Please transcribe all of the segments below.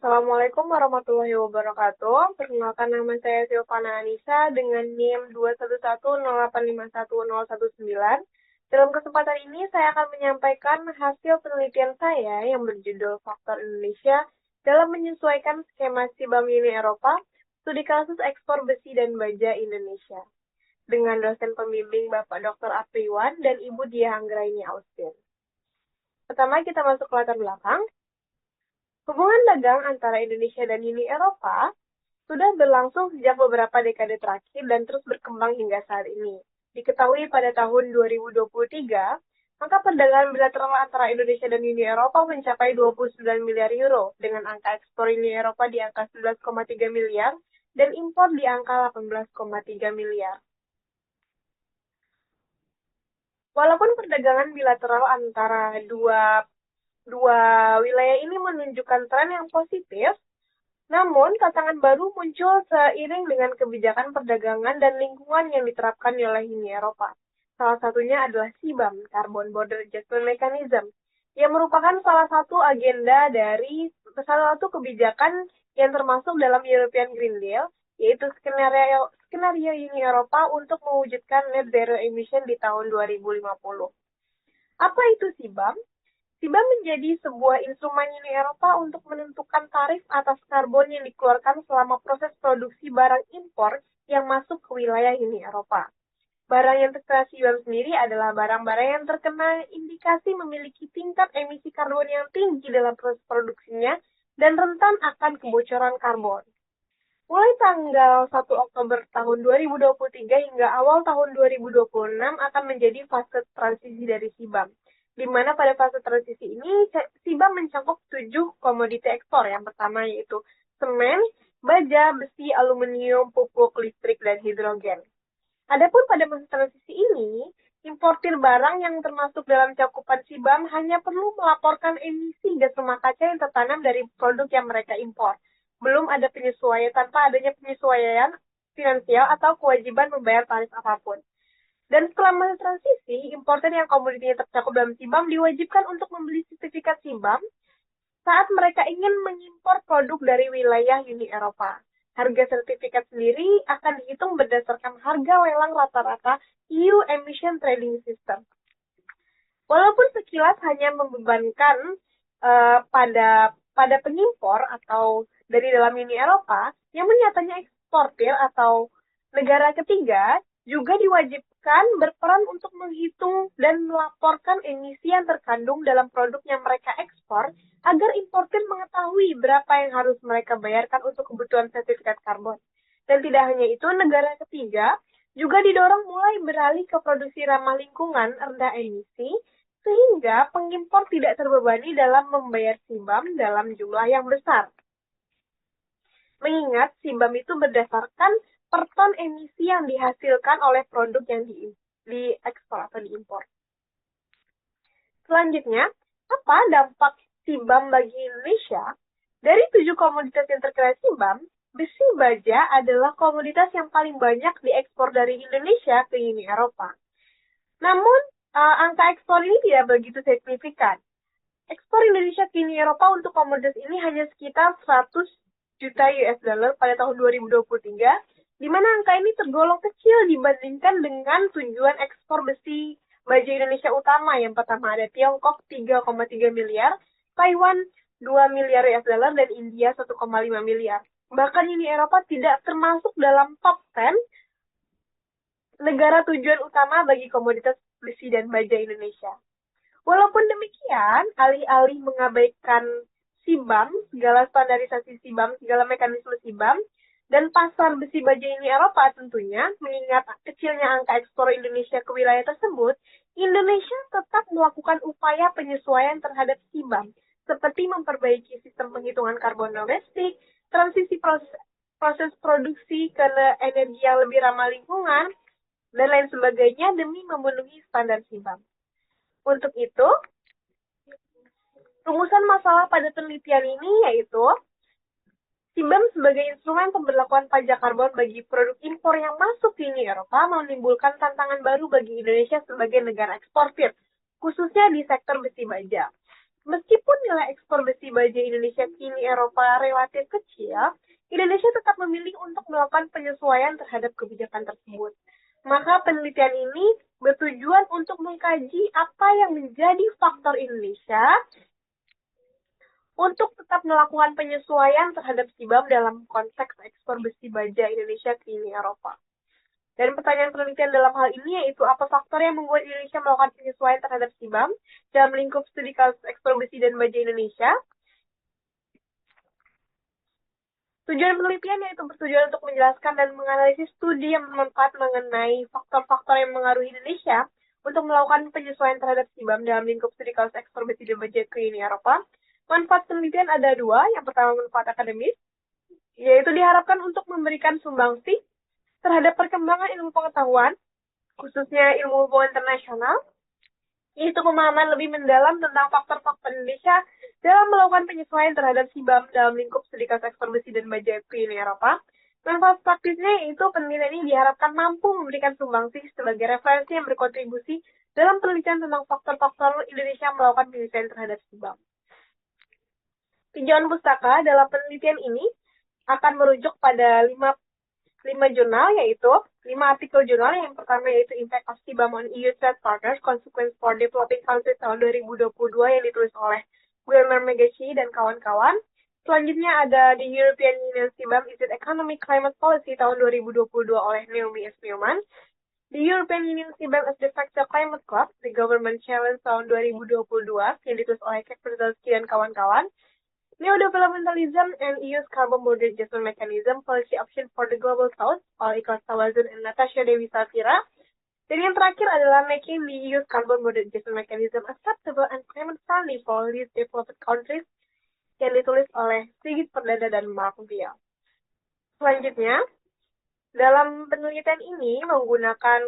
Assalamualaikum warahmatullahi wabarakatuh. Perkenalkan nama saya Silvana Anissa dengan NIM 21108511019. Dalam kesempatan ini saya akan menyampaikan hasil penelitian saya yang berjudul Faktor Indonesia dalam menyesuaikan skema SIBAM Uni Eropa, studi kasus ekspor besi dan baja Indonesia. Dengan dosen pembimbing Bapak Dr. Apriwan dan Ibu Diah Anggraini Austin. Pertama kita masuk ke latar belakang. Hubungan dagang antara Indonesia dan Uni Eropa sudah berlangsung sejak beberapa dekade terakhir dan terus berkembang hingga saat ini. Diketahui pada tahun 2023, angka perdagangan bilateral antara Indonesia dan Uni Eropa mencapai 29 miliar euro, dengan angka ekspor Uni Eropa di angka 11,3 miliar dan impor di angka 18,3 miliar. Walaupun perdagangan bilateral antara dua wilayah ini menunjukkan tren yang positif, namun tantangan baru muncul seiring dengan kebijakan perdagangan dan lingkungan yang diterapkan oleh Uni Eropa. Salah satunya adalah SIBAM, Carbon Border Adjustment Mechanism, yang merupakan salah satu kebijakan yang termasuk dalam European Green Deal, yaitu skenario Uni Eropa untuk mewujudkan net zero emission di tahun 2050. Apa itu SIBAM? SIBAM menjadi sebuah instrumen Uni Eropa untuk menentukan tarif atas karbon yang dikeluarkan selama proses produksi barang impor yang masuk ke wilayah Uni Eropa. Barang yang terkena SIBAM sendiri adalah barang-barang yang terkena indikasi memiliki tingkat emisi karbon yang tinggi dalam proses produksinya dan rentan akan kebocoran karbon. Mulai tanggal 1 Oktober tahun 2023 hingga awal tahun 2026 akan menjadi fase transisi dari SIBAM, di mana pada fase transisi ini SIBAM mencakup 7 komoditi ekspor. Yang pertama yaitu semen, baja, besi, aluminium, pupuk, listrik, dan hidrogen. Adapun pada masa transisi ini, importir barang yang termasuk dalam cakupan SIBAM hanya perlu melaporkan emisi gas rumah kaca yang tertanam dari produk yang mereka impor. Belum ada tanpa adanya penyesuaian finansial atau kewajiban membayar tarif apapun. Dan setelah masa transisi, importer yang komoditinya tercakup dalam SIBAM diwajibkan untuk membeli sertifikat SIBAM saat mereka ingin mengimpor produk dari wilayah Uni Eropa. Harga sertifikat sendiri akan dihitung berdasarkan harga lelang rata-rata EU Emission Trading System. Walaupun sekilas hanya membebankan pada pengimpor atau dari dalam Uni Eropa, yang nyatanya eksportir atau negara ketiga juga diwajibkan berperan untuk menghitung dan melaporkan emisi yang terkandung dalam produk yang mereka ekspor agar importir mengetahui berapa yang harus mereka bayarkan untuk kebutuhan sertifikat karbon. Dan tidak hanya itu, negara ketiga juga didorong mulai beralih ke produksi ramah lingkungan rendah emisi, sehingga pengimpor tidak terbebani dalam membayar SIBAM dalam jumlah yang besar. Mengingat SIBAM itu berdasarkan per ton emisi yang dihasilkan oleh produk yang diekspor atau diimpor. Selanjutnya, apa dampak SIBAM bagi Indonesia? Dari 7 komoditas yang terkena SIBAM, besi baja adalah komoditas yang paling banyak diekspor dari Indonesia ke Uni Eropa. Namun, angka ekspor ini tidak begitu signifikan. Ekspor Indonesia ke Uni Eropa untuk komoditas ini hanya sekitar 100 juta US dollar pada tahun 2023, di mana angka ini tergolong kecil dibandingkan dengan tujuan ekspor besi baja Indonesia utama. Yang pertama ada Tiongkok 3,3 miliar, Taiwan 2 miliar US dollar, dan India 1,5 miliar. Bahkan Uni Eropa tidak termasuk dalam top 10 negara tujuan utama bagi komoditas besi dan baja Indonesia. Walaupun demikian, alih-alih mengabaikan SIBAM, segala standarisasi SIBAM, segala mekanisme SIBAM, dan pasar besi baja Uni Eropa tentunya, mengingat kecilnya angka ekspor Indonesia ke wilayah tersebut, Indonesia tetap melakukan upaya penyesuaian terhadap SIBAM, seperti memperbaiki sistem penghitungan karbon domestik, transisi proses produksi ke energi yang lebih ramah lingkungan, dan lain sebagainya demi memenuhi standar SIBAM. Untuk itu, rumusan masalah pada penelitian ini yaitu SIBAM sebagai instrumen pemberlakuan pajak karbon bagi produk impor yang masuk ke Uni Eropa menimbulkan tantangan baru bagi Indonesia sebagai negara eksportir, khususnya di sektor besi baja. Meskipun nilai ekspor besi baja Indonesia kini Eropa relatif kecil, Indonesia tetap memilih untuk melakukan penyesuaian terhadap kebijakan tersebut. Maka penelitian ini bertujuan untuk mengkaji apa yang menjadi faktor Indonesia untuk tetap melakukan penyesuaian terhadap CBAM dalam konteks ekspor besi baja Indonesia ke Uni Eropa. Dan pertanyaan penelitian dalam hal ini yaitu apa faktor yang membuat Indonesia melakukan penyesuaian terhadap CBAM dalam lingkup studi kasus ekspor besi dan baja Indonesia. Tujuan penelitian yaitu bertujuan untuk menjelaskan dan menganalisis studi yang bermanfaat mengenai faktor-faktor yang mengaruhi Indonesia untuk melakukan penyesuaian terhadap CBAM dalam lingkup studi kasus ekspor besi dan baja ke Uni Eropa. Manfaat penelitian ada dua. Yang pertama manfaat akademis, yaitu diharapkan untuk memberikan sumbangsi terhadap perkembangan ilmu pengetahuan, khususnya ilmu hubungan internasional, yaitu pemahaman lebih mendalam tentang faktor-faktor Indonesia dalam melakukan penyesuaian terhadap CBAM dalam lingkup studi kasus ekspor besi dan baja ke Uni Eropa. Manfaat praktisnya yaitu penelitian ini diharapkan mampu memberikan sumbangsi sebagai referensi yang berkontribusi dalam penelitian tentang faktor-faktor Indonesia melakukan penyesuaian terhadap CBAM. Tinjauan pustaka dalam penelitian ini akan merujuk pada 5 jurnal, yaitu 5 artikel jurnal. Yang pertama yaitu Impact of CBAM on EU Trade Partners, Consequence for Developing Countries tahun 2022 yang ditulis oleh Wilmer Megashi dan kawan-kawan. Selanjutnya ada The European Union CBAM Is It Economic Climate Policy tahun 2022 oleh Naomi S. Newman. The European Union CBAM as de facto Climate Club, The Government Challenge tahun 2022 yang ditulis oleh Kek Brzezowski dan kawan-kawan. Neo-developmentalism and EU's Carbon Border Adjustment Mechanism, Policy Option for the Global South, oleh Iqbal Tawazun dan Natasha Dewi Safira. Dan yang terakhir adalah Making the EU's Carbon Border Adjustment Mechanism Acceptable and Climate-Friendly for Least Developed Countries, yang ditulis oleh Sigit Perdana dan Mark Bial. Selanjutnya, dalam penelitian ini menggunakan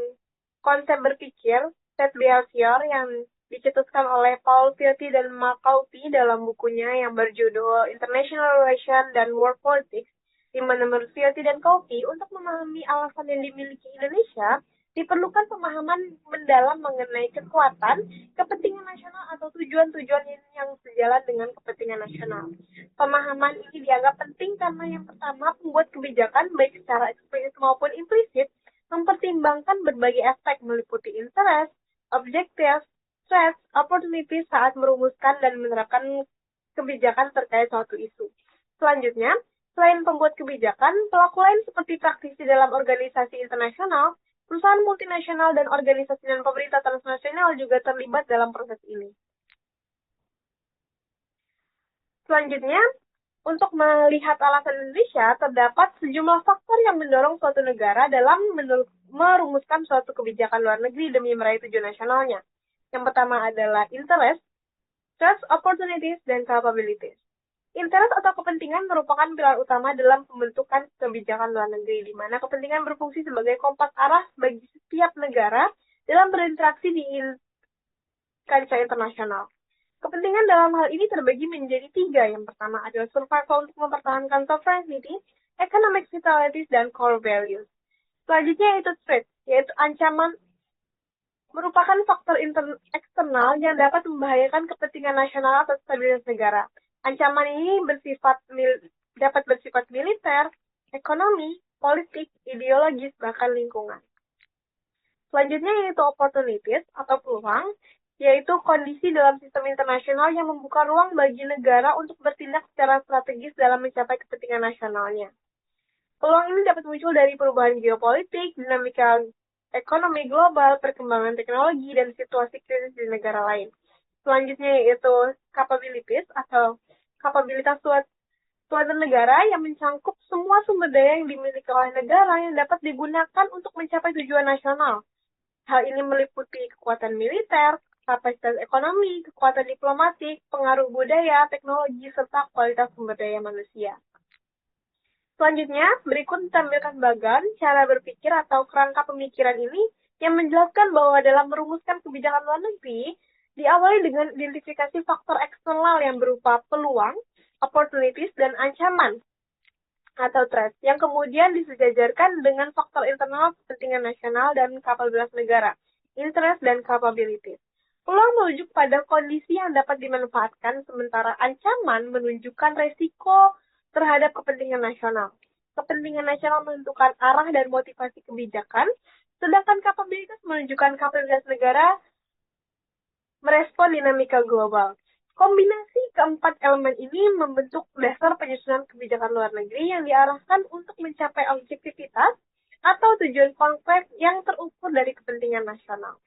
konsep berpikir, set behavior yang dicetuskan oleh Paul Vilty dan Mark Kaupi dalam bukunya yang berjudul International Relations dan World Politics, di mana menurut Vilty dan Kaupi untuk memahami alasan yang dimiliki Indonesia, diperlukan pemahaman mendalam mengenai kekuatan, kepentingan nasional atau tujuan-tujuan yang sejalan dengan kepentingan nasional. Pemahaman ini dianggap penting karena yang pertama, pembuat kebijakan baik secara eksplisit maupun implisit mempertimbangkan berbagai aspek meliputi interest, objektif, threats, opportunities saat merumuskan dan menerapkan kebijakan terkait suatu isu. Selanjutnya, selain pembuat kebijakan, pelaku lain seperti praktisi dalam organisasi internasional, perusahaan multinasional, dan organisasi dan pemerintah transnasional juga terlibat dalam proses ini. Selanjutnya, untuk melihat alasan Indonesia, terdapat sejumlah faktor yang mendorong suatu negara dalam merumuskan suatu kebijakan luar negeri demi meraih tujuan nasionalnya. Yang pertama adalah interest, threats, opportunities, dan capabilities. Interest atau kepentingan merupakan pilar utama dalam pembentukan kebijakan luar negeri, di mana kepentingan berfungsi sebagai kompas arah bagi setiap negara dalam berinteraksi di kancah internasional. Kepentingan dalam hal ini terbagi menjadi 3. Yang pertama adalah survival untuk mempertahankan sovereignty, economic vitalities, dan core values. Selanjutnya yaitu threat, yaitu ancaman merupakan faktor eksternal yang dapat membahayakan kepentingan nasional atau stabilitas negara. Ancaman ini dapat bersifat militer, ekonomi, politik, ideologis, bahkan lingkungan. Selanjutnya yaitu opportunities atau peluang, yaitu kondisi dalam sistem internasional yang membuka ruang bagi negara untuk bertindak secara strategis dalam mencapai kepentingan nasionalnya. Peluang ini dapat muncul dari perubahan geopolitik, dinamika ekonomi global, perkembangan teknologi, dan situasi krisis di negara lain. Selanjutnya yaitu capabilities atau kapabilitas suatu negara yang mencangkup semua sumber daya yang dimiliki oleh negara yang dapat digunakan untuk mencapai tujuan nasional. Hal ini meliputi kekuatan militer, kapasitas ekonomi, kekuatan diplomatik, pengaruh budaya, teknologi, serta kualitas sumber daya manusia. Selanjutnya, berikut ditampilkan bagan cara berpikir atau kerangka pemikiran ini yang menjelaskan bahwa dalam merumuskan kebijakan luar negeri, diawali dengan identifikasi faktor eksternal yang berupa peluang, opportunities, dan ancaman atau threats, yang kemudian disejajarkan dengan faktor internal kepentingan nasional dan kapabilitas negara, interest dan capabilities. Peluang merujuk pada kondisi yang dapat dimanfaatkan, sementara ancaman menunjukkan resiko terhadap kepentingan nasional. Kepentingan nasional menentukan arah dan motivasi kebijakan, sedangkan kapabilitas menunjukkan kapabilitas negara merespon dinamika global. Kombinasi keempat elemen ini membentuk dasar penyusunan kebijakan luar negeri yang diarahkan untuk mencapai objektivitas atau tujuan konkret yang terukur dari kepentingan nasional.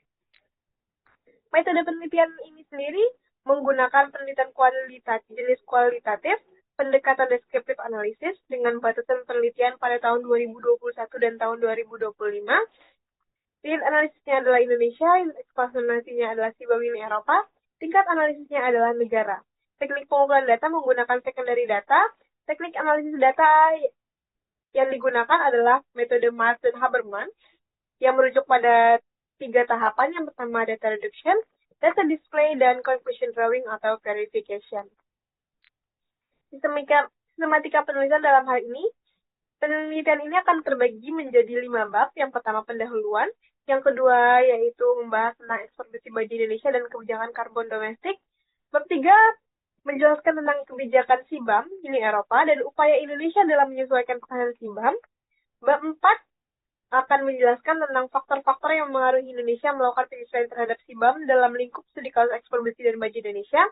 Metode penelitian ini sendiri menggunakan penelitian kualitatif, jenis kualitatif, pendekatan deskriptif analisis dengan batasan penelitian pada tahun 2021 dan tahun 2025. Unit analisisnya adalah Indonesia, unit ekspansionasinya adalah SIBAM Uni Eropa, tingkat analisisnya adalah negara. Teknik pengumpulan data menggunakan secondary data. Teknik analisis data yang digunakan adalah metode Mars dan Habermas yang merujuk pada 3 tahapan. Yang pertama data reduction, data display, dan conclusion drawing atau verification. Sistematika penelitian dalam hal ini, penelitian ini akan terbagi menjadi 5 bab. Yang pertama pendahuluan, yang kedua yaitu membahas tentang ekspor besi baja Indonesia dan kebijakan karbon domestik. Bab 3 menjelaskan tentang kebijakan SIBAM Uni Eropa dan upaya Indonesia dalam menyesuaikan ketahanan SIBAM. Bab 4 akan menjelaskan tentang faktor-faktor yang mempengaruhi Indonesia melakukan penyesuaian terhadap SIBAM dalam lingkup studi kasus ekspor besi dan baja Indonesia.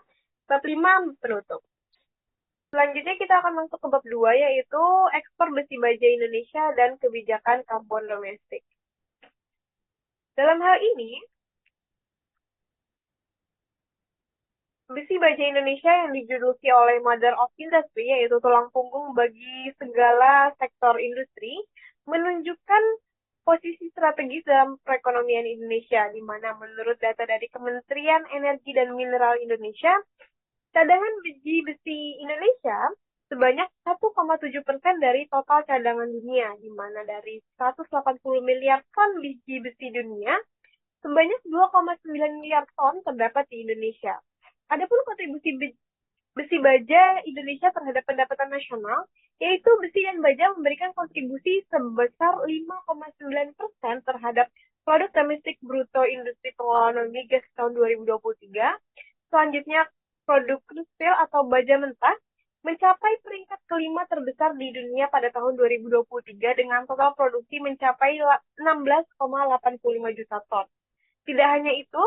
Bab 5 penutup. Selanjutnya kita akan masuk ke bab 2 yaitu ekspor besi baja Indonesia dan kebijakan karbon domestik. Dalam hal ini, besi baja Indonesia yang dijuluki oleh Mother of Industry, yaitu tulang punggung bagi segala sektor industri, menunjukkan posisi strategis dalam perekonomian Indonesia, di mana menurut data dari Kementerian Energi dan Mineral Indonesia, cadangan biji besi Indonesia sebanyak 1,7% dari total cadangan dunia, di mana dari 180 miliar ton biji besi dunia, sebanyak 2,9 miliar ton terdapat di Indonesia. Adapun kontribusi besi baja Indonesia terhadap pendapatan nasional, yaitu besi dan baja memberikan kontribusi sebesar 5,9% terhadap produk domestik bruto industri pengolahan non migas tahun 2023. Selanjutnya, produk kristal atau baja mentah mencapai peringkat kelima terbesar di dunia pada tahun 2023 dengan total produksi mencapai 16,85 juta ton. Tidak hanya itu,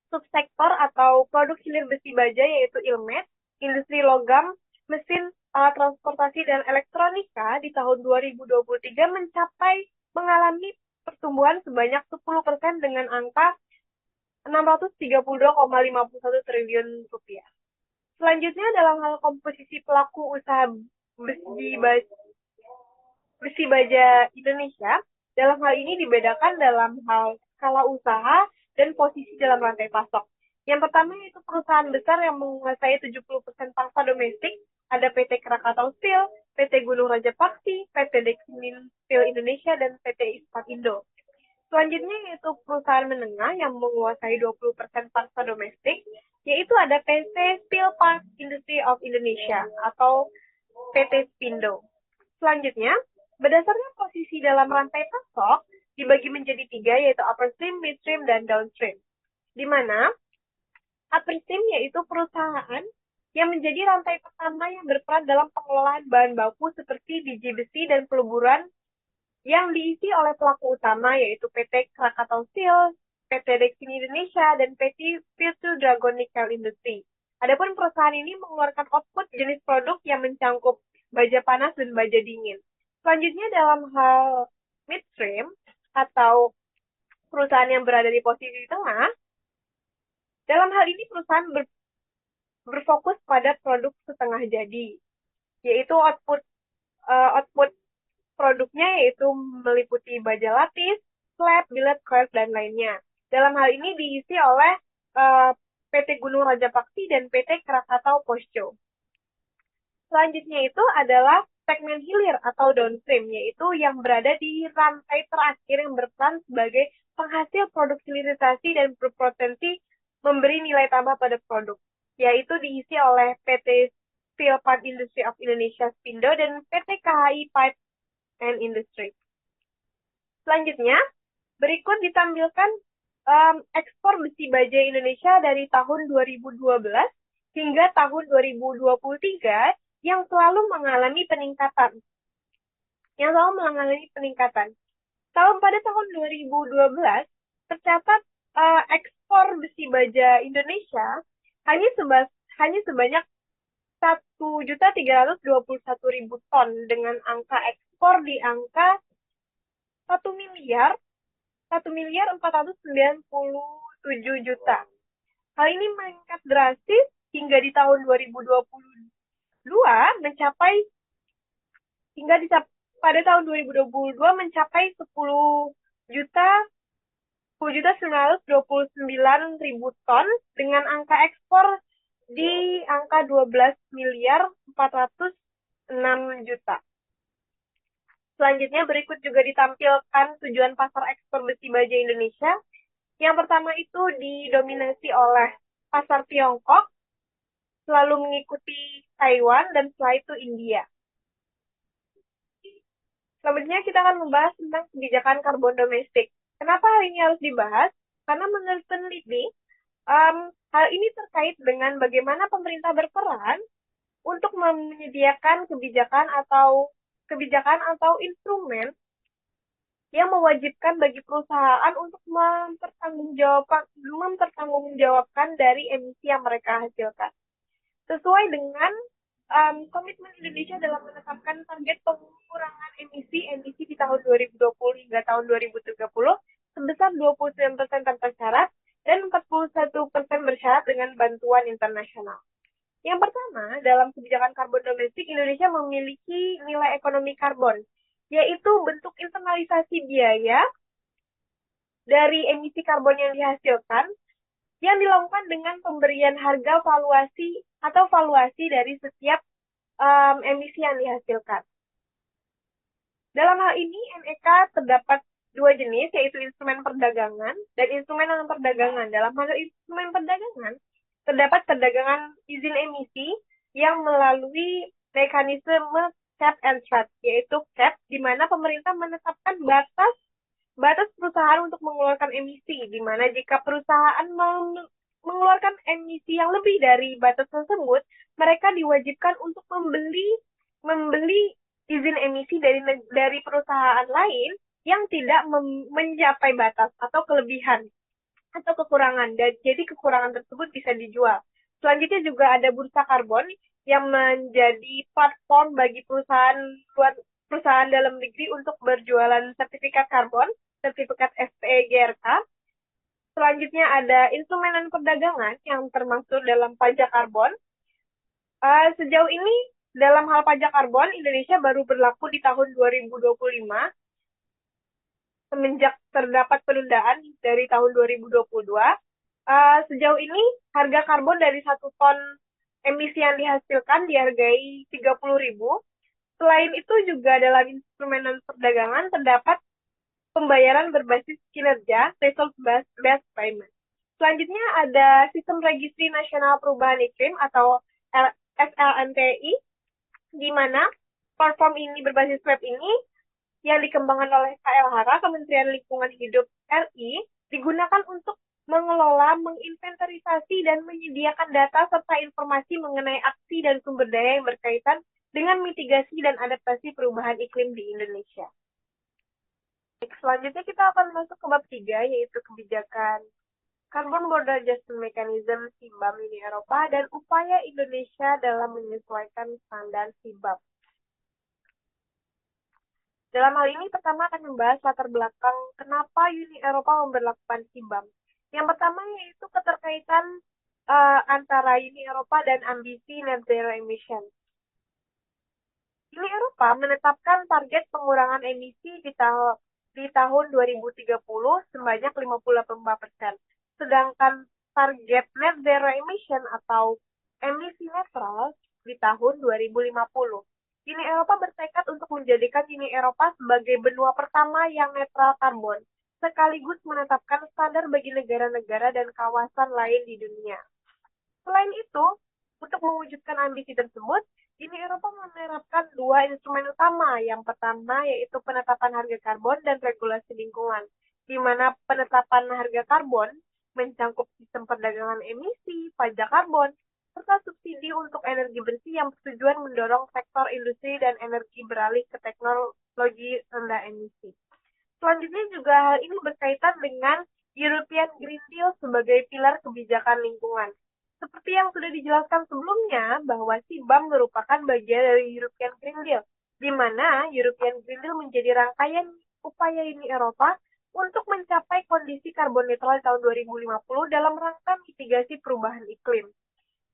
subsektor atau produk hilir besi baja yaitu ilmet, industri logam, mesin, alat transportasi, dan elektronika di tahun 2023 mengalami pertumbuhan sebanyak 10% dengan angka 632,51 triliun rupiah. Selanjutnya dalam hal komposisi pelaku usaha besi baja Indonesia, dalam hal ini dibedakan dalam hal skala usaha dan posisi dalam rantai pasok. Yang pertama yaitu perusahaan besar yang menguasai 70% pangsa domestik, ada PT Krakatau Steel, PT Gunung Raja Paksi, PT Deximin Steel Indonesia, dan PT Ispat Indo. Selanjutnya yaitu perusahaan menengah yang menguasai 20% pangsa domestik, yaitu ada PT Steel Plant Industry of Indonesia atau PT Spindo. Selanjutnya, berdasarkan posisi dalam rantai pasok, dibagi menjadi 3 yaitu upstream, midstream, dan downstream. Di mana upstream yaitu perusahaan yang menjadi rantai pertama yang berperan dalam pengelolaan bahan baku seperti biji besi dan peleburan yang diisi oleh pelaku utama yaitu PT Krakatau Steel, PT Deximin Indonesia, dan PT Virtu Dragon Nickel Industry. Adapun perusahaan ini mengeluarkan output jenis produk yang mencangkup baja panas dan baja dingin. Selanjutnya dalam hal midstream atau perusahaan yang berada di posisi tengah, dalam hal ini perusahaan berfokus pada produk setengah jadi, yaitu output produknya yaitu meliputi baja lapis, slab, billet, coil, dan lainnya. Dalam hal ini diisi oleh PT Gunung Raja Paksi dan PT Krakatau Posco. Selanjutnya itu adalah segmen hilir atau downstream, yaitu yang berada di rantai terakhir yang berperan sebagai penghasil produk hilirisasi dan berpotensi memberi nilai tambah pada produk, yaitu diisi oleh PT Steel Plant Industry of Indonesia Spindo dan PT KHI Pipe and Industry. Selanjutnya, berikut ditampilkan ekspor besi baja Indonesia dari tahun 2012 hingga tahun 2023 yang selalu mengalami peningkatan. Pada tahun 2012 tercatat ekspor besi baja Indonesia hanya hanya sebanyak 1.321.000 ton dengan angka ekspor di angka 1.497.000.000. Hal ini meningkat drastis hingga di tahun 2022 mencapai hingga di, pada tahun 2022 mencapai 10.929.000 ton dengan angka ekspor di angka 12.406.000.000. Selanjutnya berikut juga ditampilkan tujuan pasar ekspor besi baja Indonesia. Yang pertama itu didominasi oleh pasar Tiongkok, selalu mengikuti Taiwan, dan setelah itu India. Selanjutnya kita akan membahas tentang kebijakan karbon domestik. Kenapa hal ini harus dibahas? Karena menurut peneliti, hal ini terkait dengan bagaimana pemerintah berperan untuk menyediakan kebijakan atau instrumen yang mewajibkan bagi perusahaan untuk mempertanggungjawabkan dari emisi yang mereka hasilkan. Sesuai dengan komitmen Indonesia dalam menetapkan target pengurangan emisi di tahun 2020 hingga tahun 2030 sebesar 29% tanpa syarat dan 41% bersyarat dengan bantuan internasional. Yang pertama, dalam kebijakan karbon domestik, Indonesia memiliki nilai ekonomi karbon, yaitu bentuk internalisasi biaya dari emisi karbon yang dihasilkan yang dilakukan dengan pemberian harga valuasi dari setiap emisi yang dihasilkan. Dalam hal ini, NEK terdapat dua jenis, yaitu instrumen perdagangan dan instrumen non-perdagangan. Dalam hal instrumen perdagangan, terdapat perdagangan izin emisi yang melalui mekanisme cap and trade, yaitu cap, di mana pemerintah menetapkan batas perusahaan untuk mengeluarkan emisi, di mana jika perusahaan mengeluarkan emisi yang lebih dari batas tersebut, mereka diwajibkan untuk membeli izin emisi dari perusahaan lain yang tidak mencapai batas atau kelebihan atau kekurangan. Dan jadi kekurangan tersebut bisa dijual. Selanjutnya juga ada bursa karbon yang menjadi platform bagi perusahaan dalam negeri untuk berjualan sertifikat karbon, sertifikat SPE/GRK. Selanjutnya ada instrumen non perdagangan yang termasuk dalam pajak karbon. Sejauh ini dalam hal pajak karbon, Indonesia baru berlaku di tahun 2025 semenjak terdapat penundaan dari tahun 2022. Sejauh ini harga karbon dari 1 ton emisi yang dihasilkan dihargai 30.000. Selain itu juga dalam instrumen non perdagangan terdapat pembayaran berbasis kinerja, result based payment. Selanjutnya ada Sistem Registri Nasional Perubahan Iklim atau SLNTI, di mana platform ini berbasis web ini yang dikembangkan oleh KLHK, Kementerian Lingkungan Hidup RI, digunakan untuk mengelola, menginventarisasi, dan menyediakan data serta informasi mengenai aksi dan sumber daya yang berkaitan dengan mitigasi dan adaptasi perubahan iklim di Indonesia. Selanjutnya kita akan masuk ke bab 3, yaitu kebijakan Carbon Border Adjustment Mechanism (CBAM) Uni Eropa dan upaya Indonesia dalam menyesuaikan standar CBAM. Dalam hal ini pertama akan membahas latar belakang kenapa Uni Eropa memberlakukan CBAM. Yang pertama yaitu keterkaitan antara Uni Eropa dan ambisi net zero emission. Uni Eropa menetapkan target pengurangan emisi di tahun 2030 sebanyak 58%. Sedangkan target net zero emission atau emisi netral di tahun 2050. Uni Eropa bertekad untuk menjadikan Uni Eropa sebagai benua pertama yang netral karbon, sekaligus menetapkan standar bagi negara-negara dan kawasan lain di dunia. Selain itu, untuk mewujudkan ambisi tersebut, Uni Eropa menerapkan dua instrumen utama. Yang pertama yaitu penetapan harga karbon dan regulasi lingkungan. di mana penetapan harga karbon mencangkup sistem perdagangan emisi, pajak karbon, serta subsidi untuk energi bersih yang bertujuan mendorong sektor industri dan energi beralih ke teknologi rendah emisi. Selanjutnya juga hal ini berkaitan dengan European Green Deal sebagai pilar kebijakan lingkungan. Seperti yang sudah dijelaskan sebelumnya, bahwa CBAM merupakan bagian dari European Green Deal, di mana European Green Deal menjadi rangkaian upaya Uni Eropa untuk mencapai kondisi karbon netral tahun 2050 dalam rangka mitigasi perubahan iklim.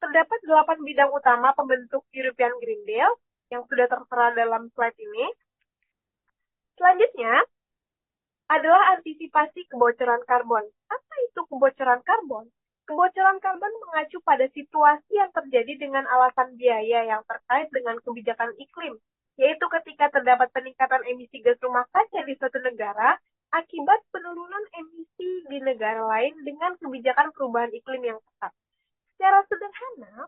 Terdapat 8 bidang utama pembentuk European Green Deal yang sudah tertera dalam slide ini. Selanjutnya adalah antisipasi kebocoran karbon. Apa itu kebocoran karbon? Kebocoran karbon mengacu pada situasi yang terjadi dengan alasan biaya yang terkait dengan kebijakan iklim, yaitu ketika terdapat peningkatan emisi gas rumah kaca di suatu negara akibat penurunan emisi di negara lain dengan kebijakan perubahan iklim yang ketat. Secara sederhana,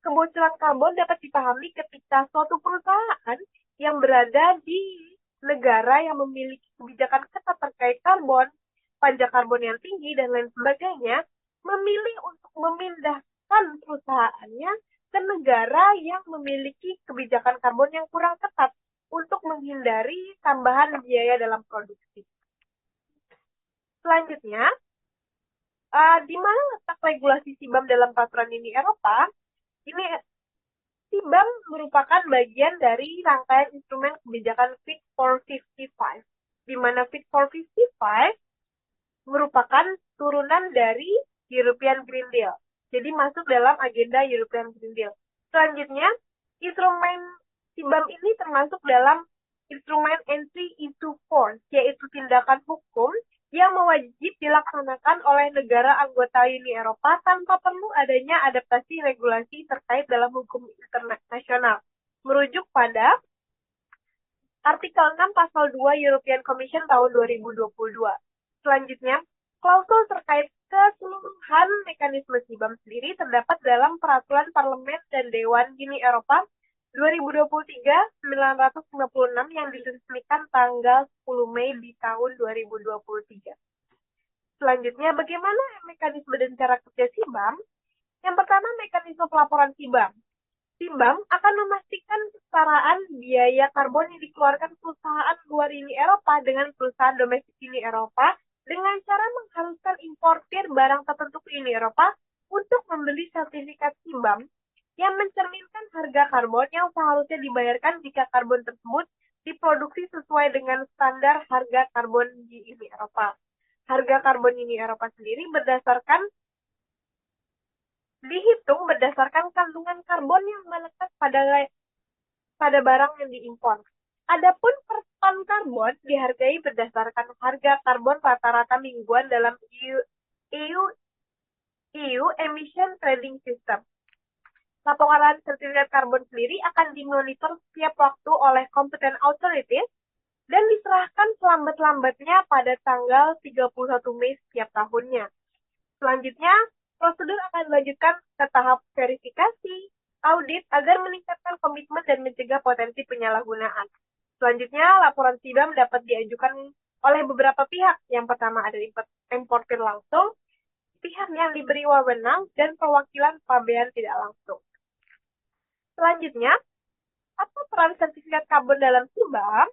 kebocoran karbon dapat dipahami ketika suatu perusahaan yang berada di negara yang memiliki kebijakan ketat terkait karbon, pajak karbon yang tinggi, dan lain sebagainya, memilih untuk memindahkan perusahaannya ke negara yang memiliki kebijakan karbon yang kurang ketat untuk menghindari tambahan biaya dalam produksi. Selanjutnya, di mana letak regulasi CBAM dalam peraturan Uni Eropa? Ini CBAM merupakan bagian dari rangkaian instrumen kebijakan Fit for 55, di mana Fit for 55 merupakan turunan dari European Green Deal. Jadi masuk dalam agenda European Green Deal. Selanjutnya, instrumen CBAM ini termasuk dalam instrumen entry into force, yaitu tindakan hukum yang mewajib dilaksanakan oleh negara anggota Uni Eropa tanpa perlu adanya adaptasi regulasi terkait dalam hukum internasional. Merujuk pada artikel 6 pasal 2 European Commission tahun 2022. Selanjutnya, klausul terkait keseluruhan mekanisme CBAM sendiri terdapat dalam Peraturan Parlemen dan Dewan Uni Eropa 2023-956 yang diresmikan tanggal 10 Mei di tahun 2023. Selanjutnya, bagaimana mekanisme dan cara kerja CBAM? Yang pertama, mekanisme pelaporan CBAM. CBAM akan memastikan kesetaraan biaya karbon yang dikeluarkan perusahaan luar Uni Eropa dengan perusahaan domestik Uni Eropa dengan cara mengharuskan importir barang tertentu ke Uni Eropa untuk membeli sertifikat CBAM yang mencerminkan harga karbon yang seharusnya dibayarkan jika karbon tersebut diproduksi sesuai dengan standar harga karbon di Uni Eropa. Harga karbon Uni Eropa sendiri dihitung berdasarkan kandungan karbon yang melekat pada barang yang diimpor. Adapun per ton karbon dihargai berdasarkan harga karbon rata-rata mingguan dalam EU Emission Trading System. Laporan sertifikat karbon sendiri akan dimonitor setiap waktu oleh competent authorities dan diserahkan selambat-lambatnya pada tanggal 31 Mei setiap tahunnya. Selanjutnya, prosedur akan dilanjutkan ke tahap verifikasi, audit, agar meningkatkan komitmen dan mencegah potensi penyalahgunaan. Selanjutnya, laporan CBAM dapat diajukan oleh beberapa pihak. Yang pertama ada importir langsung, pihak yang diberi wewenang, dan perwakilan pabean tidak langsung. Selanjutnya, apa peran sertifikat karbon dalam CBAM?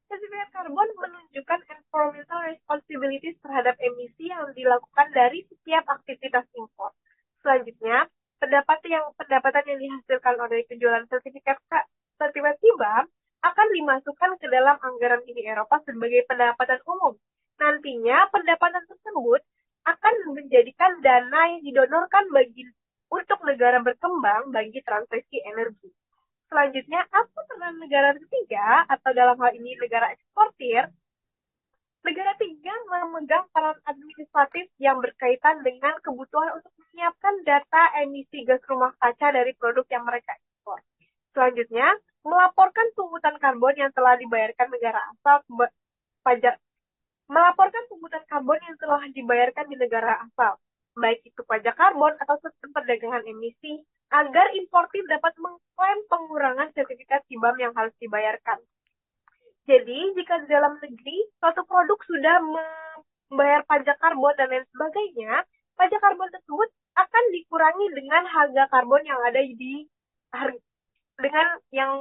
Sertifikat karbon menunjukkan environmental responsibilities terhadap emisi yang dilakukan dari setiap aktivitas impor. Selanjutnya, pendapatan yang dihasilkan oleh penjualan sertifikat CBAM akan dimasukkan ke dalam anggaran Uni Eropa sebagai pendapatan umum. Nantinya, pendapatan tersebut akan menjadikan dana yang didonorkan untuk negara berkembang bagi transisi energi. Selanjutnya, apa peran negara ketiga, atau dalam hal ini negara eksportir? Negara ketiga memegang peran administratif yang berkaitan dengan kebutuhan untuk menyiapkan data emisi gas rumah kaca dari produk yang mereka ekspor. Selanjutnya, melaporkan pungutan karbon yang telah dibayarkan negara asal di negara asal, baik itu pajak karbon atau sistem perdagangan emisi, agar importir dapat mengklaim pengurangan sertifikat CBAM yang harus dibayarkan. Jadi, jika di dalam negeri suatu produk sudah membayar pajak karbon dan lain sebagainya, pajak karbon tersebut akan dikurangi dengan harga karbon yang ada di dengan yang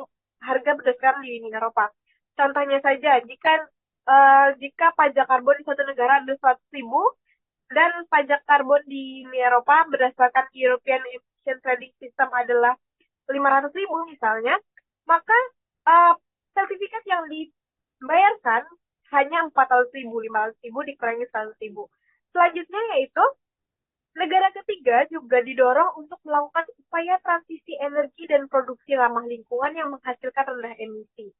harga berdasarkan di Uni Eropa. Contohnya saja, jika pajak karbon di suatu negara ada 100.000 dan pajak karbon di Uni Eropa berdasarkan European Emission Trading System adalah 500.000 misalnya, maka uh, sertifikat yang dibayarkan hanya 400.000, 500.000 dikurangi 100.000. Selanjutnya yaitu negara ketiga juga didorong untuk melakukan upaya transisi energi dan produksi ramah lingkungan yang menghasilkan rendah emisi.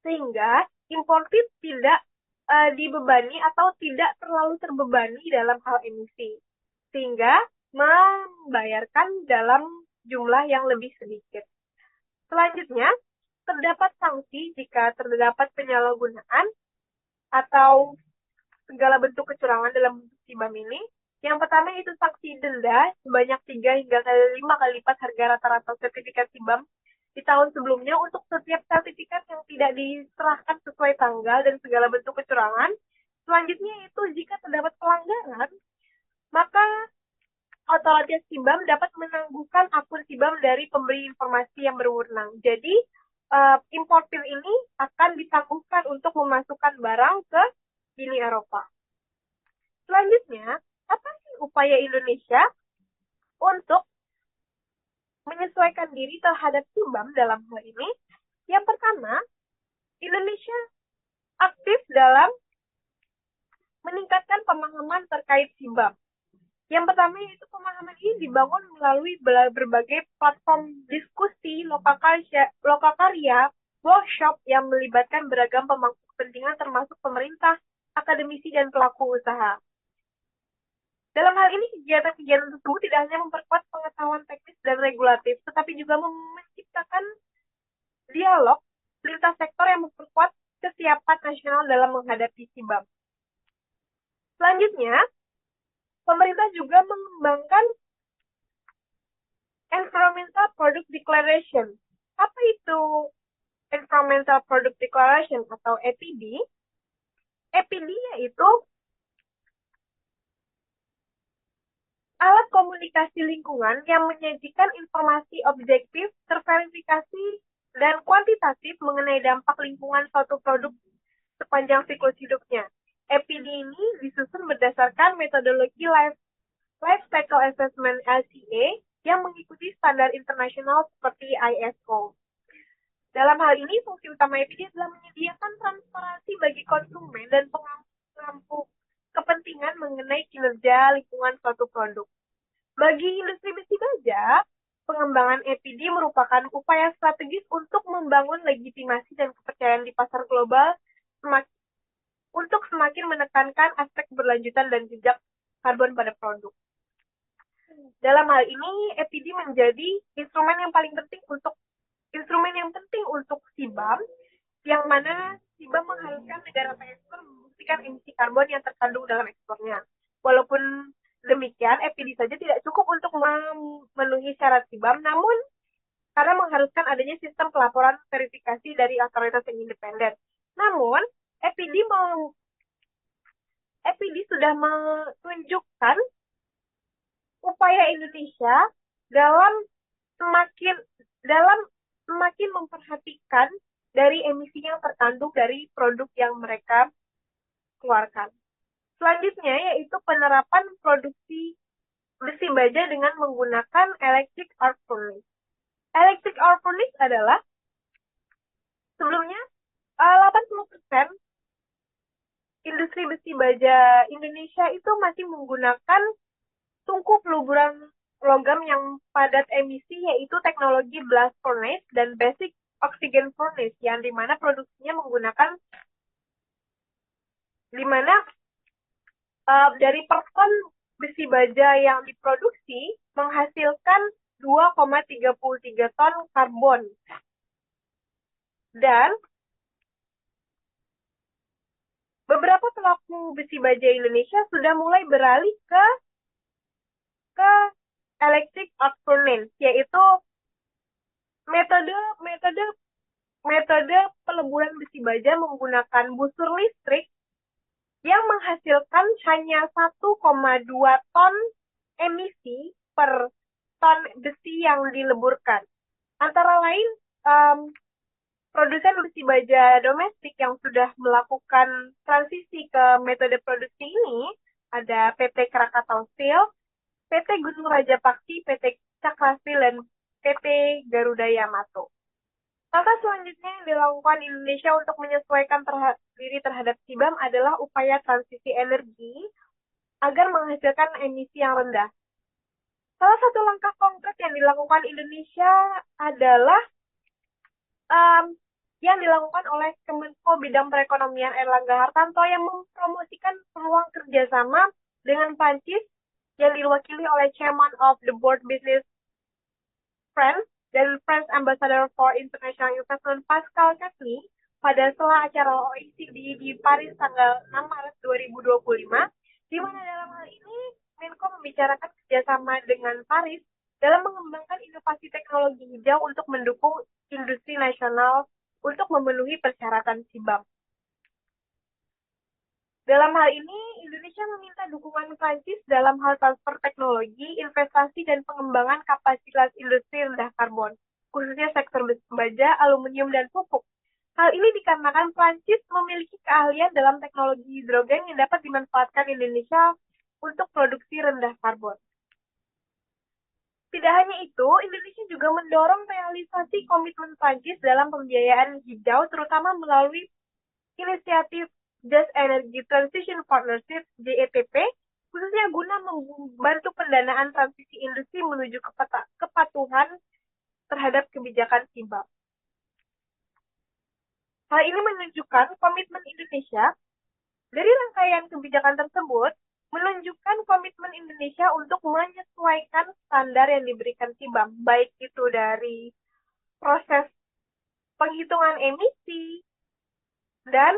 Sehingga importir tidak dibebani atau tidak terlalu terbebani dalam hal emisi. Sehingga membayarkan dalam jumlah yang lebih sedikit. Selanjutnya, terdapat sanksi jika terdapat penyalahgunaan atau segala bentuk kecurangan dalam CBAM ini. Yang pertama itu sanksi denda sebanyak 3 hingga 5 kali lipat harga rata-rata sertifikat CBAM di tahun sebelumnya untuk setiap sertifikat yang tidak diserahkan sesuai tanggal dan segala bentuk kecurangan. Selanjutnya itu jika terdapat pelanggaran, maka otoritas CBAM dapat menangguhkan akun CBAM dari pemberi informasi yang berwenang. Jadi, importir ini akan ditangguhkan untuk memasukkan barang ke Uni Eropa. Selanjutnya, apa sih upaya Indonesia untuk menyesuaikan diri terhadap CBAM dalam hal ini? Yang pertama, Indonesia aktif dalam meningkatkan pemahaman terkait CBAM. Yang pertama yaitu pemahaman ini dibangun melalui berbagai platform diskusi, lokal karya, workshop yang melibatkan beragam pemangku kepentingan termasuk pemerintah, akademisi, dan pelaku usaha. Dalam hal ini, kegiatan-kegiatan tersebut tidak hanya memperkuat pengetahuan teknis dan regulatif, tetapi juga menciptakan dialog lintas sektor yang memperkuat kesiapan nasional dalam menghadapi CBAM. Selanjutnya, pemerintah juga mengembangkan Environmental Product Declaration. Apa itu Environmental Product Declaration atau EPD? EPD yaitu alat komunikasi lingkungan yang menyajikan informasi objektif, terverifikasi, dan kuantitatif mengenai dampak lingkungan suatu produk sepanjang siklus hidupnya. EPD ini disusun berdasarkan metodologi Life Cycle Assessment LCA yang mengikuti standar internasional seperti ISO. Dalam hal ini, fungsi utama EPD adalah menyediakan transparansi bagi konsumen dan pengampu kepentingan mengenai kinerja lingkungan suatu produk. Bagi industri besi baja, pengembangan EPD merupakan upaya strategis untuk membangun legitimasi dan kepercayaan di pasar global untuk semakin menekankan aspek berlanjutan dan jejak karbon pada produk. Dalam hal ini, EPD menjadi instrumen yang penting untuk CBAM, yang mana CBAM mengharuskan negara pengekspor membuktikan emisi karbon yang terkandung dalam ekspornya. Walaupun demikian, EPD saja tidak cukup untuk memenuhi syarat CBAM, namun karena mengharuskan adanya sistem pelaporan verifikasi dari otoritas yang independen. Namun, EPD sudah menunjukkan upaya Indonesia dalam semakin memperhatikan dari emisi yang terkandung dari produk yang mereka keluarkan. Selanjutnya yaitu penerapan produksi besi baja dengan menggunakan electric arc furnace. Electric arc furnace adalah sebelumnya 80% industri besi baja Indonesia itu masih menggunakan tungku peluburan logam yang padat emisi, yaitu teknologi blast furnace dan basic oxygen furnace, yang dimana produksinya menggunakan dari per ton besi baja yang diproduksi menghasilkan 2,33 ton karbon. Dan beberapa pelaku besi baja Indonesia sudah mulai beralih ke electric arc furnace, yaitu metode peleburan besi baja menggunakan busur listrik yang menghasilkan hanya 1,2 ton emisi per ton besi yang dileburkan. Antara lain, produsen besi baja domestik yang sudah melakukan transisi ke metode produksi ini ada PT Krakatau Steel, PT Gunung Raja Paksi, PT Cakra Steel, dan PT Garuda Yamato. Langkah selanjutnya yang dilakukan Indonesia untuk menyesuaikan diri terhadap CBAM adalah upaya transisi energi agar menghasilkan emisi yang rendah. Salah satu langkah konkret yang dilakukan Indonesia adalah yang dilakukan oleh Kemenko Bidang Perekonomian Erlangga Hartarto yang mempromosikan peluang kerjasama dengan Prancis yang diwakili oleh Chairman of the Board Business France dan French Ambassador for International Investment Pascal Casny pada sela acara OECD di Paris tanggal 6 Maret 2025, di mana dalam hal ini Menko membicarakan kerjasama dengan Paris dalam mengembangkan inovasi teknologi hijau untuk mendukung industri nasional untuk memenuhi persyaratan CBAM. Dalam hal ini, Indonesia meminta dukungan Prancis dalam hal transfer teknologi, investasi, dan pengembangan kapasitas industri rendah karbon, khususnya sektor baja, aluminium, dan pupuk. Hal ini dikarenakan Prancis memiliki keahlian dalam teknologi hidrogen yang dapat dimanfaatkan Indonesia untuk produksi rendah karbon. Tidak hanya itu, Indonesia juga mendorong realisasi komitmen Prancis dalam pembiayaan hijau, terutama melalui inisiatif Just Energy Transition Partnership (JETP), khususnya guna membantu pendanaan transisi industri menuju kepatuhan terhadap kebijakan CBAM. Hal ini menunjukkan komitmen Indonesia. Dari rangkaian kebijakan tersebut, menunjukkan komitmen Indonesia untuk menyesuaikan standar yang diberikan CBAM, baik itu dari proses penghitungan emisi dan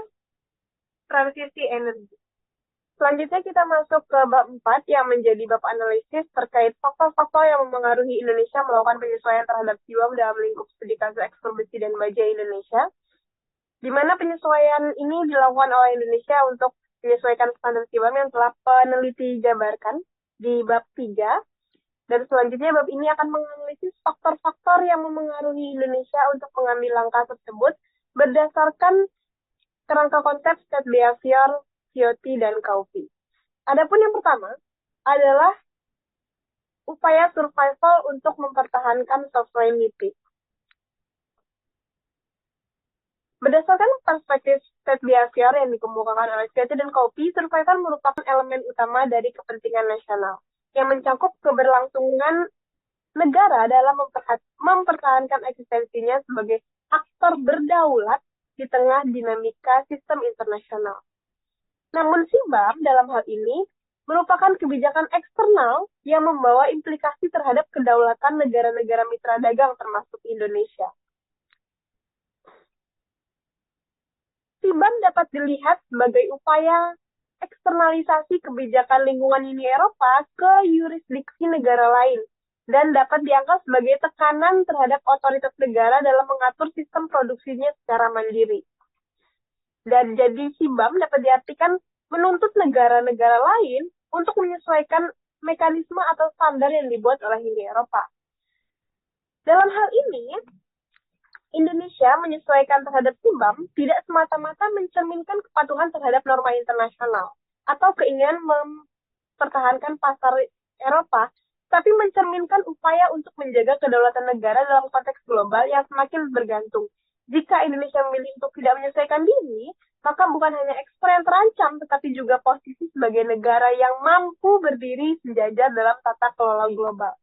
transisi energi. Selanjutnya kita masuk ke bab 4 yang menjadi bab analisis terkait faktor-faktor yang mempengaruhi Indonesia melakukan penyesuaian terhadap CBAM dalam lingkup studi kasus ekspor besi dan baja Indonesia, di mana penyesuaian ini dilakukan oleh Indonesia untuk menyesuaikan standar CBAM yang telah peneliti jabarkan di bab 3. Dan selanjutnya bab ini akan menganalisis faktor-faktor yang mempengaruhi Indonesia untuk mengambil langkah tersebut berdasarkan kerangka konsep state behavior, COT, dan KOP. Adapun yang pertama adalah upaya survival untuk mempertahankan sovereignty. Berdasarkan perspektif state behavior yang dikemukakan oleh COT dan KOP, survival merupakan elemen utama dari kepentingan nasional yang mencakup keberlangsungan negara dalam mempertahankan eksistensinya sebagai aktor berdaulat di tengah dinamika sistem internasional. Namun CBAM dalam hal ini merupakan kebijakan eksternal yang membawa implikasi terhadap kedaulatan negara-negara mitra dagang termasuk Indonesia. CBAM dapat dilihat sebagai upaya eksternalisasi kebijakan lingkungan Uni Eropa ke yurisdiksi negara lain dan dapat dianggap sebagai tekanan terhadap otoritas negara dalam mengatur sistem produksinya secara mandiri. Dan jadi CBAM dapat diartikan menuntut negara-negara lain untuk menyesuaikan mekanisme atau standar yang dibuat oleh Uni Eropa. Dalam hal ini, Indonesia menyesuaikan terhadap CBAM tidak semata-mata mencerminkan kepatuhan terhadap norma internasional atau keinginan mempertahankan pasar Eropa, tapi mencerminkan upaya untuk menjaga kedaulatan negara dalam konteks global yang semakin bergantung. Jika Indonesia memilih untuk tidak menyesuaikan diri, maka bukan hanya ekspor yang terancam, tetapi juga posisi sebagai negara yang mampu berdiri sejajar dalam tata kelola global.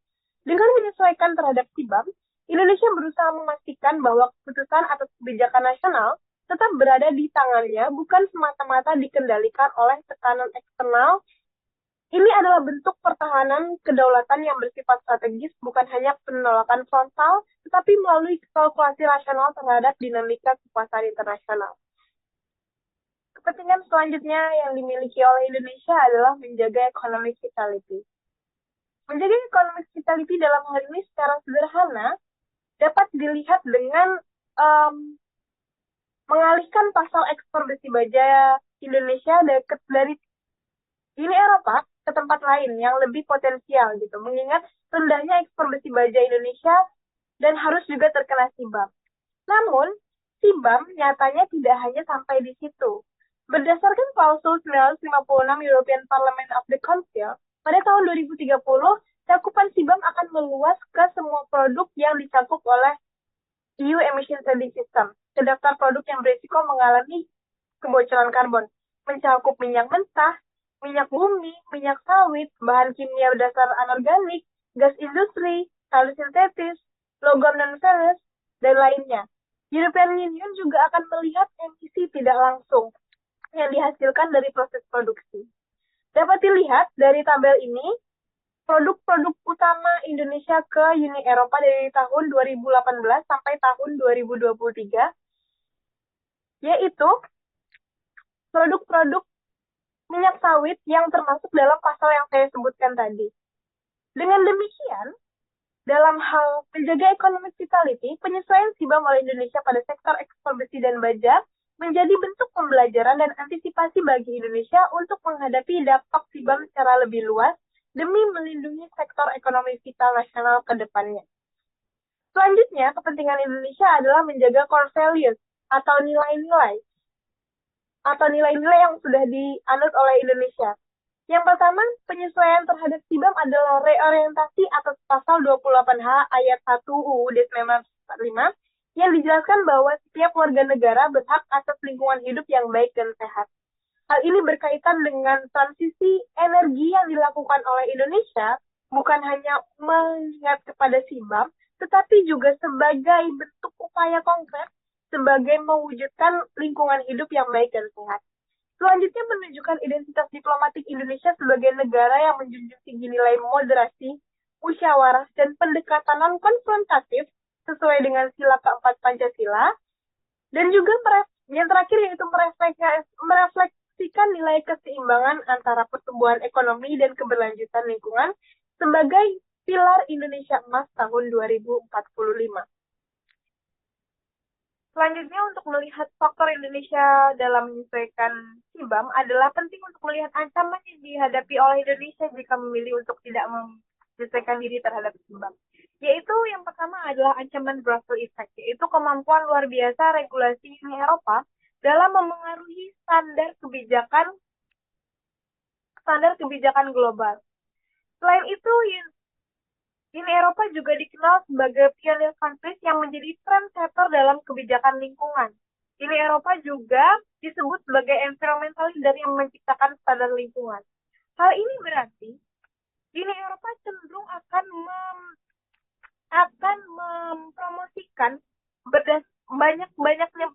Dengan menyesuaikan terhadap CBAM, Indonesia berusaha memastikan bahwa keputusan atas kebijakan nasional tetap berada di tangannya, bukan semata-mata dikendalikan oleh tekanan eksternal. Ini adalah bentuk pertahanan kedaulatan yang bersifat strategis, bukan hanya penolakan frontal, tetapi melalui kalkulasi rasional terhadap dinamika kekuasaan internasional. Kepentingan selanjutnya yang dimiliki oleh Indonesia adalah menjaga economic vitality. Menjaga economic vitality dalam hal ini secara sederhana dapat dilihat dengan mengalihkan pasal ekspor besi baja Indonesia dari Uni Eropa ke tempat lain yang lebih potensial gitu, mengingat rendahnya ekspor besi baja Indonesia dan harus juga terkena CBAM. Namun, CBAM nyatanya tidak hanya sampai di situ. Berdasarkan klausul 956 European Parliament of the Council, pada tahun 2030, cakupan CBAM akan meluas ke semua produk yang dicakup oleh EU Emission Trading System, ke daftar produk yang berisiko mengalami kebocoran karbon, mencakup minyak mentah, minyak bumi, minyak sawit, bahan kimia dasar anorganik, gas industri, kayu sintetis, logam non ferrous, dan lainnya. European Union juga akan melihat emisi tidak langsung yang dihasilkan dari proses produksi. Dapat dilihat dari tabel ini, produk-produk utama Indonesia ke Uni Eropa dari tahun 2018 sampai tahun 2023, yaitu produk-produk minyak sawit yang termasuk dalam pasal yang saya sebutkan tadi. Dengan demikian, dalam hal menjaga economic vitality, penyesuaian CBAM oleh Indonesia pada sektor ekspor besi dan baja menjadi bentuk pembelajaran dan antisipasi bagi Indonesia untuk menghadapi dampak CBAM secara lebih luas demi melindungi sektor ekonomi vital nasional ke depannya. Selanjutnya, kepentingan Indonesia adalah menjaga core values atau nilai-nilai yang sudah dianut oleh Indonesia. Yang pertama, penyesuaian terhadap CBAM adalah reorientasi atas pasal 28H ayat 1 UUD 1945 yang dijelaskan bahwa setiap warga negara berhak atas lingkungan hidup yang baik dan sehat. Hal ini berkaitan dengan transisi energi yang dilakukan oleh Indonesia, bukan hanya mengingat kepada CBAM, tetapi juga sebagai bentuk upaya konkret sebagai mewujudkan lingkungan hidup yang baik dan sehat. Selanjutnya menunjukkan identitas diplomatik Indonesia sebagai negara yang menjunjung tinggi nilai moderasi, musyawarah, dan pendekatan non-konfrontatif sesuai dengan sila keempat Pancasila, dan juga yang terakhir yaitu merefleksikan nilai keseimbangan antara pertumbuhan ekonomi dan keberlanjutan lingkungan sebagai pilar Indonesia Emas tahun 2045. Selanjutnya, untuk melihat faktor Indonesia dalam menyesuaikan CBAM adalah penting untuk melihat ancaman yang dihadapi oleh Indonesia jika memilih untuk tidak menyesuaikan diri terhadap CBAM. Yaitu yang pertama adalah ancaman Brussels Effect, yaitu kemampuan luar biasa regulasi Uni Eropa dalam memengaruhi standar kebijakan global. Selain itu, Uni Eropa juga dikenal sebagai pioneer countries yang menjadi trendsetter dalam kebijakan lingkungan. Uni Eropa juga disebut sebagai environmental leader yang menciptakan standar lingkungan. Hal ini berarti Uni Eropa cenderung akan mempromosikan banyak-banyaknya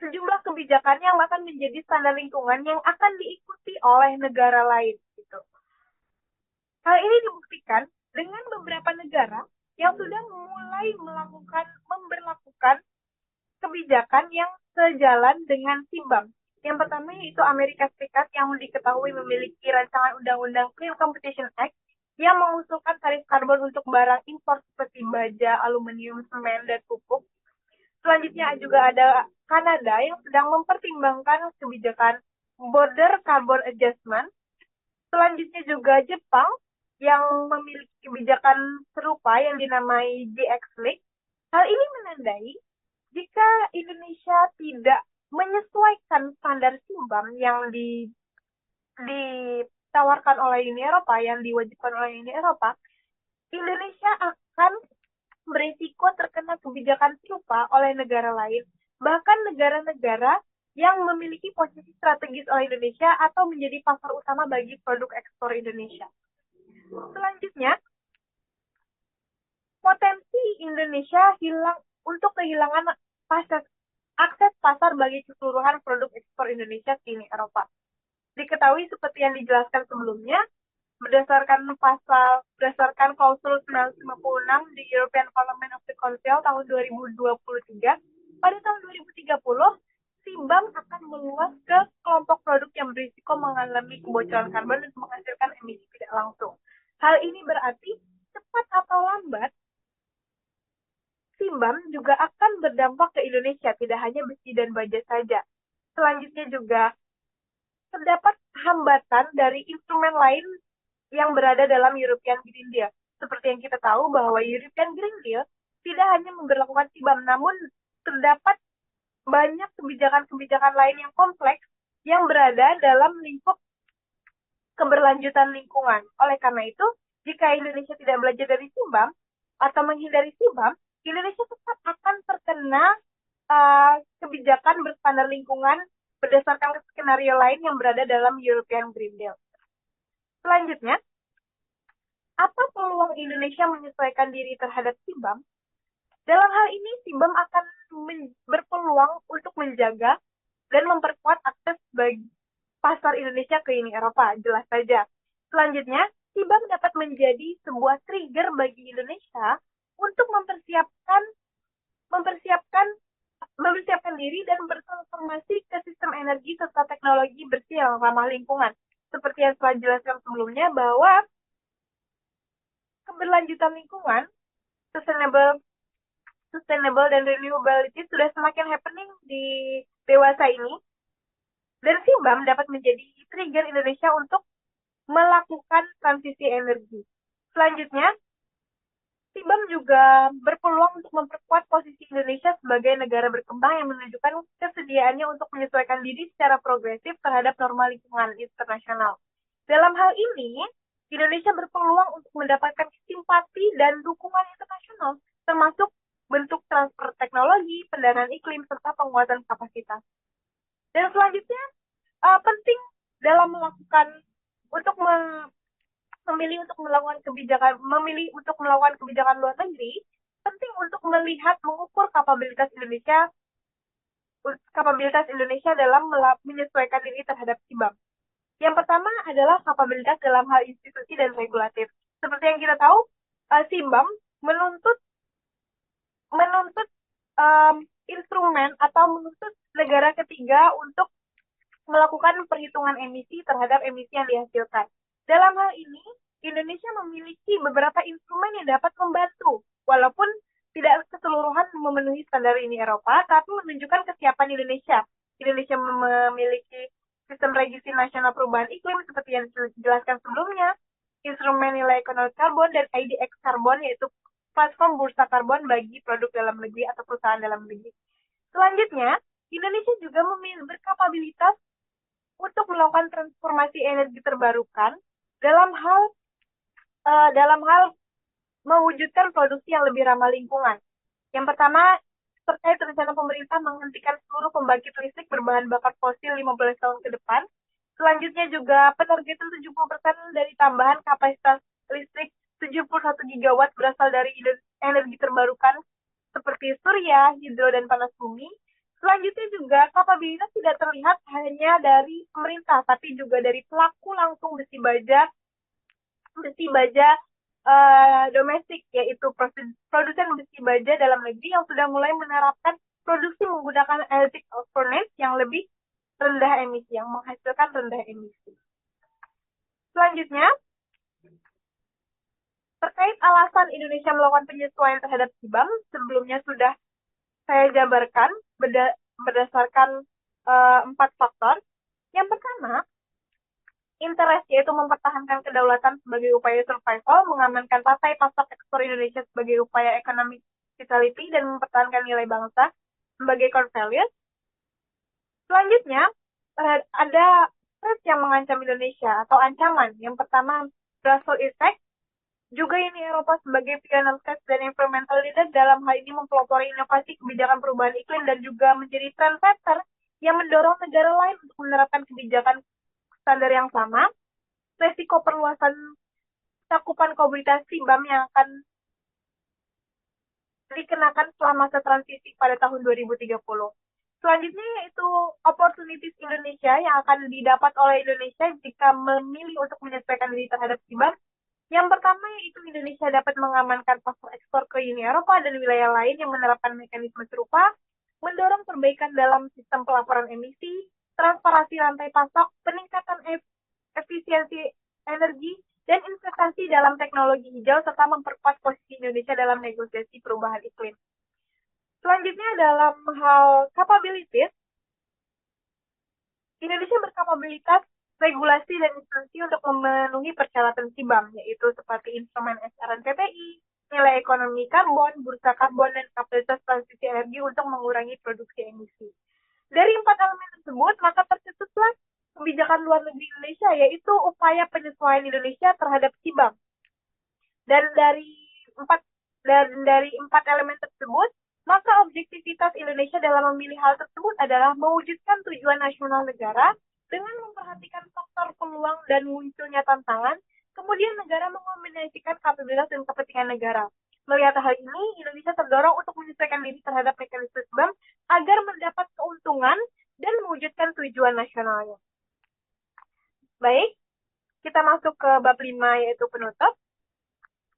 sejumlah kebijakan yang akan menjadi standar lingkungan yang akan diikuti oleh negara lain. Gitu. Hal ini dibuktikan dengan beberapa negara yang sudah mulai memberlakukan kebijakan yang sejalan dengan CBAM. Yang pertama yaitu Amerika Serikat yang diketahui memiliki rancangan undang-undang Clean Competition Act yang mengusulkan tarif karbon untuk barang impor seperti baja, aluminium, semen, dan pupuk. Selanjutnya juga ada Kanada yang sedang mempertimbangkan kebijakan Border Carbon Adjustment. Selanjutnya juga Jepang yang memiliki kebijakan serupa yang dinamai GX-Link. Hal ini menandai jika Indonesia tidak menyesuaikan standar CBAM yang ditawarkan oleh Uni Eropa, yang diwajibkan oleh Uni Eropa, Indonesia akan berisiko terkena kebijakan serupa oleh negara lain, bahkan negara-negara yang memiliki posisi strategis oleh Indonesia atau menjadi pasar utama bagi produk ekspor Indonesia. Selanjutnya, potensi Indonesia kehilangan akses pasar bagi keseluruhan produk ekspor Indonesia ke Uni Eropa. Diketahui seperti yang dijelaskan sebelumnya, berdasarkan klausul 956 di European Parliament of the Council tahun 2023, pada tahun 2030, CBAM akan meluas ke kelompok produk yang berisiko mengalami kebocoran karbon dan menghasilkan emisi tidak langsung. Hal ini berarti cepat atau lambat CBAM juga akan berdampak ke Indonesia, tidak hanya besi dan baja saja. Selanjutnya juga terdapat hambatan dari instrumen lain yang berada dalam European Green Deal. Seperti yang kita tahu bahwa European Green Deal tidak hanya memberlakukan CBAM, namun terdapat banyak kebijakan-kebijakan lain yang kompleks yang berada dalam lingkup keberlanjutan lingkungan. Oleh karena itu, jika Indonesia tidak belajar dari CBAM atau menghindari CBAM, Indonesia tetap akan terkena kebijakan berstandar lingkungan berdasarkan skenario lain yang berada dalam European Green Deal. Selanjutnya, apa peluang Indonesia menyesuaikan diri terhadap CBAM? Dalam hal ini, CBAM akan berpeluang untuk menjaga dan memperkuat akses bagi pasar Indonesia ke Uni Eropa, jelas saja. Selanjutnya, CBAM dapat menjadi sebuah trigger bagi Indonesia untuk mempersiapkan diri dan bertransformasi ke sistem energi serta teknologi bersih yang ramah lingkungan. Seperti yang telah dijelaskan sebelumnya bahwa keberlanjutan lingkungan, sustainable dan renewability sudah semakin happening di dewasa ini, dan CBAM dapat menjadi trigger Indonesia untuk melakukan transisi energi. Selanjutnya, CBAM juga berpeluang untuk memperkuat posisi Indonesia sebagai negara berkembang yang menunjukkan kesediaannya untuk menyesuaikan diri secara progresif terhadap norma lingkungan internasional. Dalam hal ini, Indonesia berpeluang untuk mendapatkan simpati dan dukungan internasional, termasuk bentuk transfer teknologi, pendanaan iklim, serta penguatan kapasitas. Dan selanjutnya, penting dalam memilih untuk melakukan kebijakan luar negeri, penting untuk mengukur kapabilitas Indonesia dalam menyesuaikan diri terhadap CBAM. Yang pertama adalah kapabilitas dalam hal institusi dan regulatif. Seperti yang kita tahu, CBAM menuntut instrumen atau menuntut negara ketiga untuk melakukan perhitungan emisi terhadap emisi yang dihasilkan. Dalam hal ini, Indonesia memiliki beberapa instrumen yang dapat membantu, walaupun tidak keseluruhan memenuhi standar Uni Eropa, tapi menunjukkan kesiapan Indonesia. Indonesia memiliki sistem registrasi nasional perubahan iklim seperti yang dijelaskan sebelumnya, instrumen nilai ekonomi karbon, dan IDX karbon, yaitu platform bursa karbon bagi produk dalam negeri atau perusahaan dalam negeri. Selanjutnya, Indonesia juga berkapabilitas untuk melakukan transformasi energi terbarukan dalam hal mewujudkan produksi yang lebih ramah lingkungan. Yang pertama, terkait rencana pemerintah menghentikan seluruh pembangkit listrik berbahan bakar fosil 15 tahun ke depan. Selanjutnya juga penargetan 70% dari tambahan kapasitas listrik 71 gigawatt berasal dari energi terbarukan seperti surya, hidro, dan panas bumi. Selanjutnya juga kapabilitas tidak terlihat hanya dari pemerintah, tapi juga dari pelaku langsung besi baja domestik, yaitu produsen besi baja dalam negeri yang sudah mulai menerapkan produksi menggunakan electric furnace yang lebih rendah emisi, yang menghasilkan rendah emisi. Selanjutnya, terkait alasan Indonesia melakukan penyesuaian terhadap CBAM, sebelumnya sudah saya jabarkan berdasarkan 4 faktor. Yang pertama, interest, yaitu mempertahankan kedaulatan sebagai upaya survival, mengamankan rantai pasok ekspor Indonesia sebagai upaya economic vitality, dan mempertahankan nilai bangsa sebagai core values. Selanjutnya, ada threat yang mengancam Indonesia atau ancaman. Yang pertama, Brussels effect. Juga Uni Eropa sebagai pioneer dan environmental leader dalam hal ini mempelopori inovasi kebijakan perubahan iklim dan juga menjadi trendsetter yang mendorong negara lain untuk menerapkan kebijakan standar yang sama. Resiko perluasan cakupan komoditas CBAM yang akan dikenakan selama masa transisi pada tahun 2030. Selanjutnya yaitu opportunities Indonesia yang akan didapat oleh Indonesia jika memilih untuk menyesuaikan diri terhadap CBAM. Yang pertama yaitu Indonesia dapat mengamankan pasar ekspor ke Uni Eropa dan wilayah lain yang menerapkan mekanisme serupa, mendorong perbaikan dalam sistem pelaporan emisi, transparansi rantai pasok, peningkatan efisiensi energi, dan investasi dalam teknologi hijau, serta memperkuat posisi Indonesia dalam negosiasi perubahan iklim. Selanjutnya dalam hal capabilities, Indonesia berkapabilitas regulasi dan instansi untuk memenuhi persyaratan SIBAM, yaitu seperti instrumen SRNPTI, nilai ekonomi karbon, bursa karbon, dan kapasitas transisi energi untuk mengurangi produksi emisi. Dari 4 elemen tersebut, maka tercetuslah kebijakan luar negeri Indonesia, yaitu upaya penyesuaian Indonesia terhadap SIBAM. Dan dari empat elemen tersebut, maka objektivitas Indonesia dalam memilih hal tersebut adalah mewujudkan tujuan nasional negara dengan memperhatikan faktor peluang dan munculnya tantangan, kemudian negara mengombinasikan kapabilitas dan kepentingan negara. Melihat hal ini, Indonesia terdorong untuk menyesuaikan diri terhadap mekanisme SIBAM agar mendapat keuntungan dan mewujudkan tujuan nasionalnya. Baik, kita masuk ke bab 5 yaitu penutup.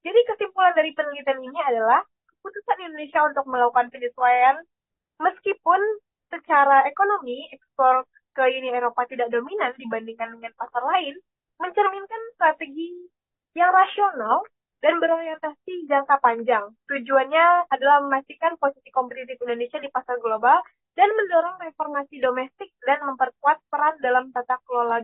Jadi kesimpulan dari penelitian ini adalah keputusan Indonesia untuk melakukan penyesuaian meskipun secara ekonomi ekspor ke Uni Eropa tidak dominan dibandingkan dengan pasar lain, mencerminkan strategi yang rasional dan berorientasi jangka panjang. Tujuannya adalah memastikan posisi kompetitif Indonesia di pasar global dan mendorong reformasi domestik dan memperkuat peran dalam tata kelola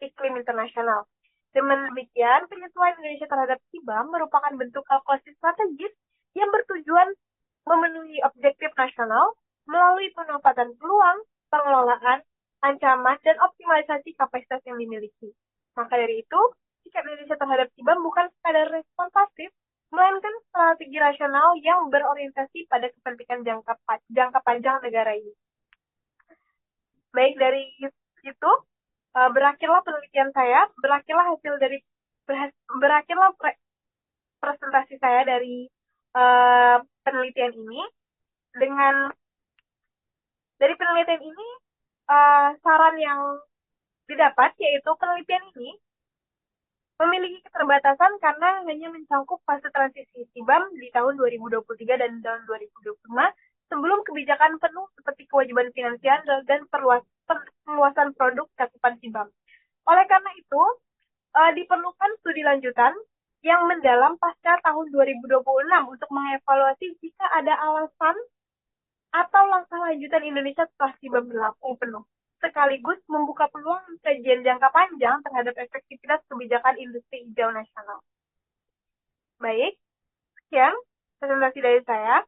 iklim internasional. Dengan demikian, penyesuaian Indonesia terhadap SIBAM merupakan bentuk kalkulasi strategis yang bertujuan memenuhi objektif nasional melalui pemanfaatan peluang, pengelolaan, ancaman, dan optimalisasi kapasitas yang dimiliki. Maka dari itu, sikap Indonesia terhadap SIBAM bukan sekadar respon pasif, melainkan strategi rasional yang berorientasi pada kepentingan jangka panjang negara ini. Baik, dari itu, berakhirlah penelitian saya, berakhirlah presentasi saya dari penelitian ini. Dari penelitian ini, saran yang didapat yaitu penelitian ini memiliki keterbatasan karena hanya mencakup fase transisi SIBAM di tahun 2023 dan tahun 2025 sebelum kebijakan penuh seperti kewajiban finansial dan perluasan produk cakupan SIBAM. Oleh karena itu, diperlukan studi lanjutan yang mendalam pasca tahun 2026 untuk mengevaluasi jika ada alasan atau langkah lanjutan Indonesia setelah SIBAM berlaku penuh, sekaligus membuka peluang kajian jangka panjang terhadap efektivitas kebijakan industri hijau nasional. Baik, sekian presentasi dari saya.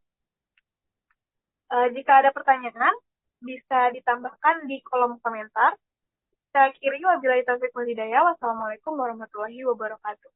Jika ada pertanyaan, bisa ditambahkan di kolom komentar. Saya akhiri, wabillahi taufiq wal hidayah. Wassalamualaikum warahmatullahi wabarakatuh.